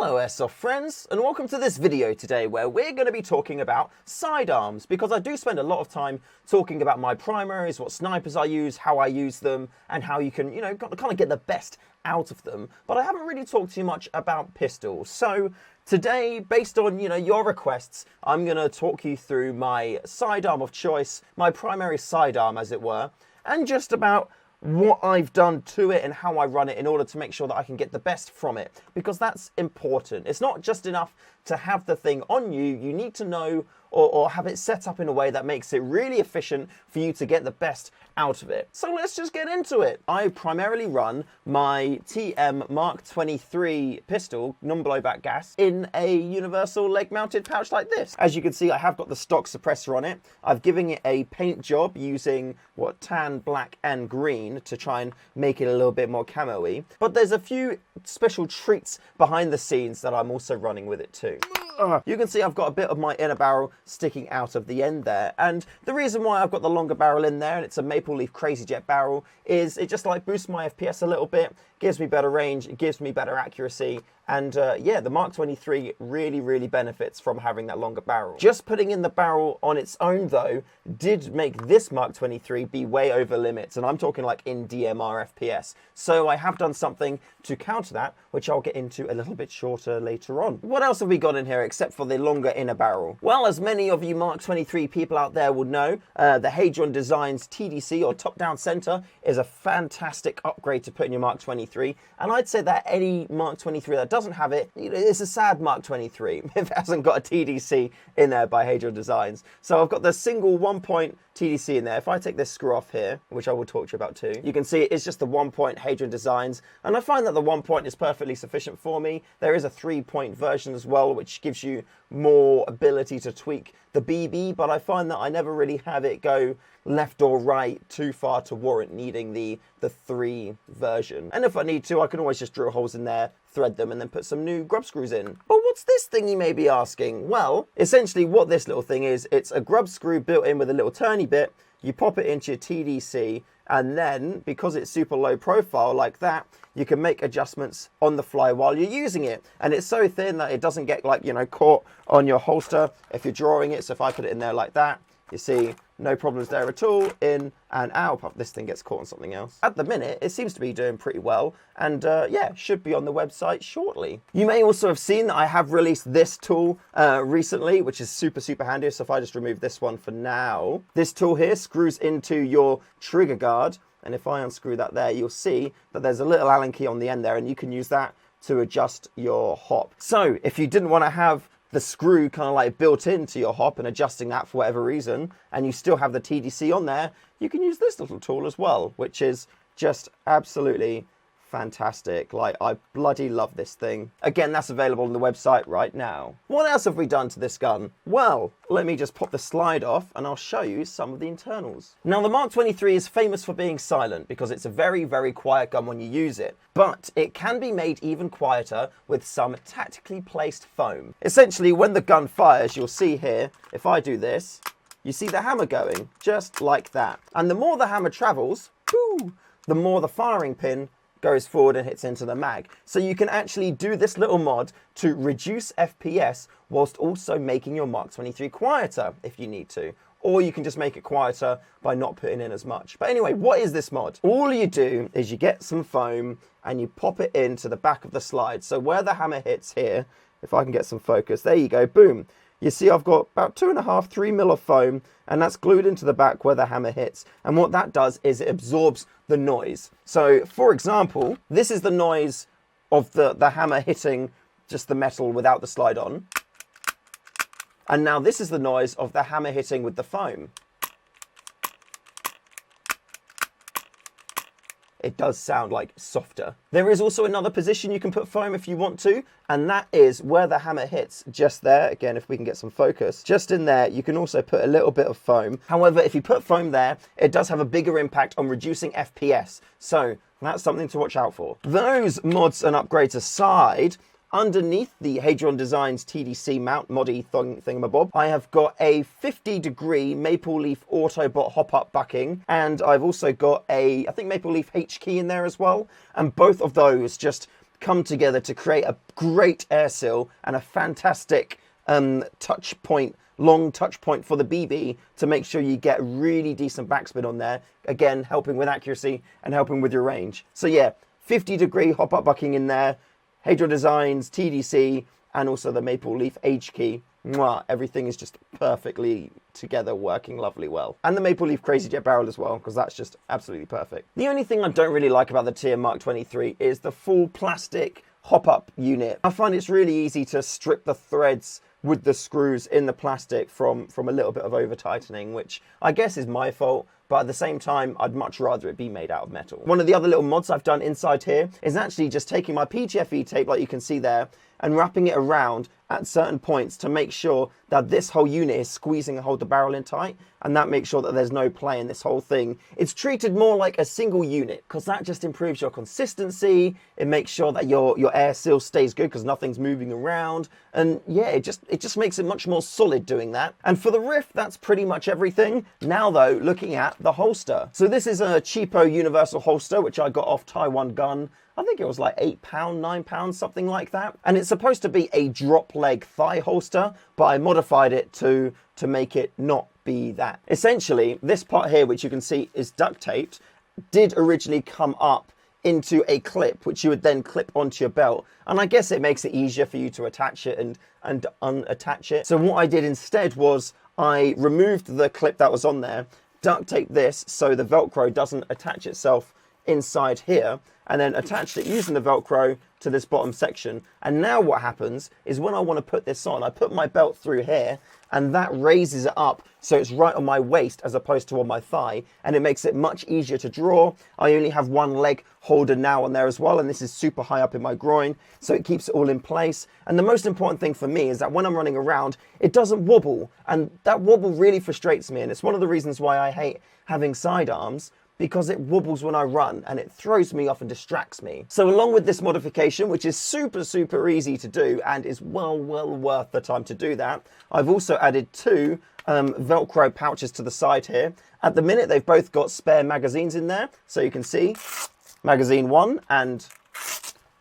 Hello Airsoft friends, and welcome to this video today where we're going to be talking about sidearms, because I do spend a lot of time talking about my primaries, what snipers I use, how I use them, and how you can, kind of get the best out of them. But I haven't really talked too much about pistols. So today, based on, your requests, I'm going to talk you through my sidearm of choice, my primary sidearm as it were, and just about what I've done to it and how I run it in order to make sure that I can get the best from it, because that's important. It's not just enough to have the thing on you. You need to know or have it set up in a way that makes it really efficient for you to get the best out of it. So let's just get into it. I primarily run my TM MK23 pistol, non-blowback gas, in a universal leg-mounted pouch like this. As you can see, I have got the stock suppressor on it. I've given it a paint job using tan, black, and green to try and make it a little bit more camo-y. But there's a few special treats behind the scenes that I'm also running with it too. You can see I've got a bit of my inner barrel sticking out of the end there, and the reason why I've got the longer barrel in there, and it's a Maple Leaf Crazy Jet barrel, is it just boosts my FPS a little bit, gives me better range, it gives me better accuracy, and yeah, the MK23 really benefits from having that longer barrel. Just putting in the barrel on its own though did make this MK23 be way over limits, and I'm talking in DMR FPS. So I have done something to counter that, which I'll get into a little bit shorter later on. What else have we got in here except for the longer inner barrel? Well, as many of you MK23 people out there will know, the Hadron Designs TDC, or top-down center, is a fantastic upgrade to put in your MK23, and I'd say that any MK23 that doesn't have it, it's a sad MK23 if it hasn't got a TDC in there by Hadron Designs. So I've got the single 1-point TDC in there. If I take this screw off here, which I will talk to you about too, you can see it's just the 1-point Hadron Designs, and I find that the 1-point is perfectly sufficient for me. There is a 3-point version as well, which gives you more ability to tweak the BB, but I find that I never really have it go left or right too far to warrant needing the 3 version. And if I need to, I can always just drill holes in there, thread them, and then put some new grub screws in. But what's this thing, you may be asking? Well, essentially what this little thing is, it's a grub screw built in with a little turny bit. You pop it into your TDC, and then, because it's super low profile like that, you can make adjustments on the fly while you're using it. And it's so thin that it doesn't get caught on your holster if you're drawing it. So if I put it in there like that, you see, no problems there at all, in and out. This thing gets caught on something else. At the minute, it seems to be doing pretty well, and yeah, should be on the website shortly. You may also have seen that I have released this tool recently, which is super handy. So if I just remove this one for now, this tool here screws into your trigger guard, and if I unscrew that there, you'll see that there's a little Allen key on the end there, and you can use that to adjust your hop. So if you didn't want to have the screw kind of built into your hop and adjusting that for whatever reason, and you still have the TDC on there, you can use this little tool as well, which is just absolutely fantastic. I bloody love this thing. Again, that's available on the website right now. What else have we done to this gun? Well, let me just pop the slide off and I'll show you some of the internals. Now, the MK23 is famous for being silent because it's a very quiet gun when you use it, but it can be made even quieter with some tactically placed foam. Essentially, when the gun fires, you'll see here, if I do this, you see the hammer going, just like that. And the more the hammer travels, the more the firing pin goes forward and hits into the mag. So you can actually do this little mod to reduce FPS whilst also making your MK23 quieter if you need to. Or you can just make it quieter by not putting in as much. But anyway, what is this mod? All you do is you get some foam and you pop it into the back of the slide. So where the hammer hits here, if I can get some focus, there you go, boom. You see I've got about 2.5–3 mil of foam, and that's glued into the back where the hammer hits. And what that does is it absorbs the noise. So for example, this is the noise of the hammer hitting just the metal without the slide on. And now this is the noise of the hammer hitting with the foam. It does sound softer. There is also another position you can put foam if you want to, and that is where the hammer hits, just there. Again, if we can get some focus, just in there, you can also put a little bit of foam. However, if you put foam there, it does have a bigger impact on reducing FPS. So that's something to watch out for. Those mods and upgrades aside, underneath the Hadron Designs TDC mount moddy thingamabob, I have got a 50-degree Maple Leaf Autobot hop-up bucking, and I've also got a, I think, Maple Leaf H key in there as well, and both of those just come together to create a great air seal and a fantastic touch point, long touch point for the BB to make sure you get really decent backspin on there. Again, helping with accuracy and helping with your range. So yeah, 50-degree hop-up bucking in there, Hadro Designs, TDC, and also the Maple Leaf H key. Mwah, everything is just perfectly together, working lovely well. And the Maple Leaf Crazy Jet barrel as well, because that's just absolutely perfect. The only thing I don't really like about the TM MK23 is the full plastic hop-up unit. I find it's really easy to strip the threads with the screws in the plastic from a little bit of over-tightening, which I guess is my fault, but at the same time, I'd much rather it be made out of metal. One of the other little mods I've done inside here is actually just taking my PTFE tape, like you can see there, and wrapping it around at certain points to make sure that this whole unit is squeezing and hold the barrel in tight, and that makes sure that there's no play in this whole thing. It's treated more like a single unit, because that just improves your consistency. It makes sure that your air seal stays good because nothing's moving around, and yeah, it just makes it much more solid doing that. And for the riff, that's pretty much everything. Now though, looking at the holster. So this is a cheapo universal holster, which I got off Taiwan Gun. I think it was like £8, £9, something like that. And it's supposed to be a drop leg thigh holster, but I modified it to make it not be that. Essentially, this part here, which you can see is duct taped, did originally come up into a clip, which you would then clip onto your belt. And I guess it makes it easier for you to attach it and unattach it. So what I did instead was I removed the clip that was on there, duct taped this so the Velcro doesn't attach itself inside here, and then attached it using the Velcro to this bottom section. And now what happens is when I want to put this on, I put my belt through here, and that raises it up so it's right on my waist as opposed to on my thigh, and it makes it much easier to draw. I only have one leg holder now on there as well, and this is super high up in my groin, so it keeps it all in place. And the most important thing for me is that when I'm running around, it doesn't wobble, and that wobble really frustrates me, and it's one of the reasons why I hate having sidearms, because it wobbles when I run and it throws me off and distracts me. So along with this modification, which is super easy to do and is well worth the time to do that, I've also added two Velcro pouches to the side here. At the minute, they've both got spare magazines in there. So you can see magazine 1 and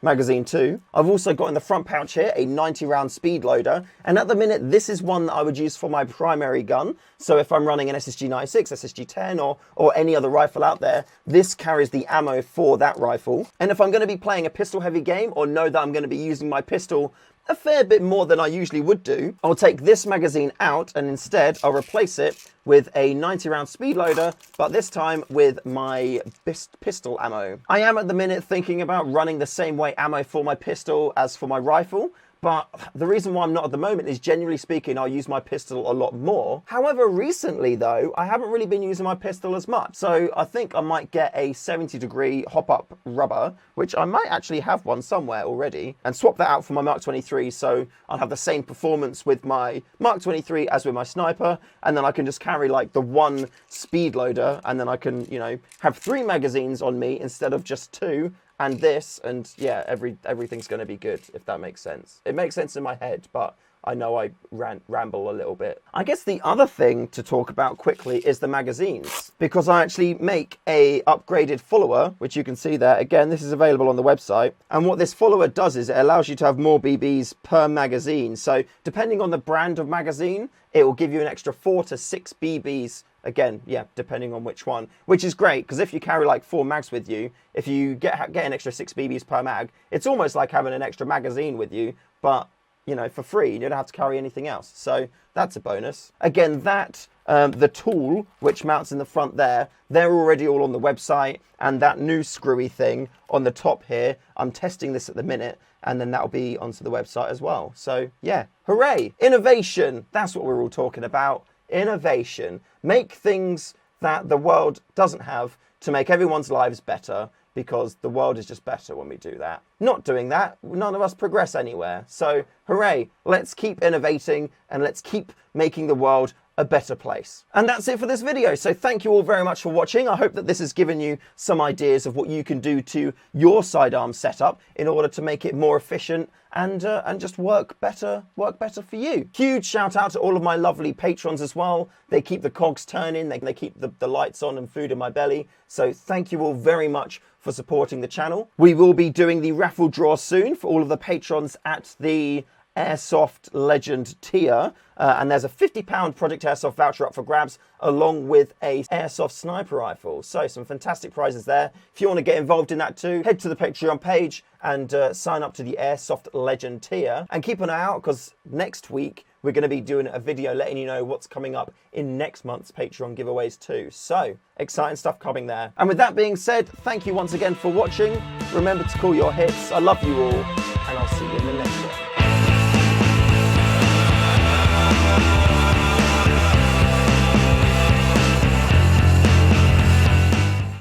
magazine 2. I've also got in the front pouch here a 90-round speed loader, and at the minute this is one that I would use for my primary gun. So if I'm running an SSG 96, SSG 10 or any other rifle out there, this carries the ammo for that rifle. And if I'm going to be playing a pistol heavy game or know that I'm going to be using my pistol a fair bit more than I usually would do, I'll take this magazine out and instead I'll replace it with a 90-round speed loader, but this time with my pistol ammo. I am at the minute thinking about running the same way ammo for my pistol as for my rifle, but the reason why I'm not at the moment is, generally speaking, I'll use my pistol a lot more. However, recently though, I haven't really been using my pistol as much. So I think I might get a 70-degree hop-up rubber, which I might actually have one somewhere already, and swap that out for my Mark 23. So I'll have the same performance with my Mark 23 as with my sniper, and then I can just carry like the one speed loader, and then I can, you know, have 3 magazines on me instead of just 2. And this, and yeah, everything's going to be good, if that makes sense. It makes sense in my head, but I know I ramble a little bit. I guess the other thing to talk about quickly is the magazines, because I actually make a upgraded follower, which you can see there. Again, this is available on the website. And what this follower does is it allows you to have more BBs per magazine. So depending on the brand of magazine, it will give you an extra 4 to 6 BBs. Again, yeah, depending on which one, which is great, because if you carry like 4 mags with you, if you get an extra 6 BBs per mag, it's almost like having an extra magazine with you, but, you know, for free. You don't have to carry anything else. So that's a bonus. Again, the tool, which mounts in the front there, they're already all on the website, and that new screwy thing on the top here, I'm testing this at the minute, and then that'll be onto the website as well. So yeah, hooray! Innovation, that's what we're all talking about. Innovation. Make things that the world doesn't have to make everyone's lives better, because the world is just better when we do that. Not doing that, none of us progress anywhere. So hooray, let's keep innovating and let's keep making the world a better place. And that's it for this video. So thank you all very much for watching. I hope that this has given you some ideas of what you can do to your sidearm setup in order to make it more efficient and just work better for you. Huge shout out to all of my lovely patrons as well. They keep the cogs turning, they keep the lights on and food in my belly. So thank you all very much for supporting the channel. We will be doing the raffle draw soon for all of the patrons at the Airsoft Legend tier, and there's a £50 Project Airsoft voucher up for grabs along with a Airsoft sniper rifle. So some fantastic prizes there. If you want to get involved in that too, head to the Patreon page and sign up to the Airsoft Legend tier, and keep an eye out because next week we're going to be doing a video letting you know what's coming up in next month's Patreon giveaways too. So exciting stuff coming there. And with that being said, thank you once again for watching. Remember to call your hits. I love you all.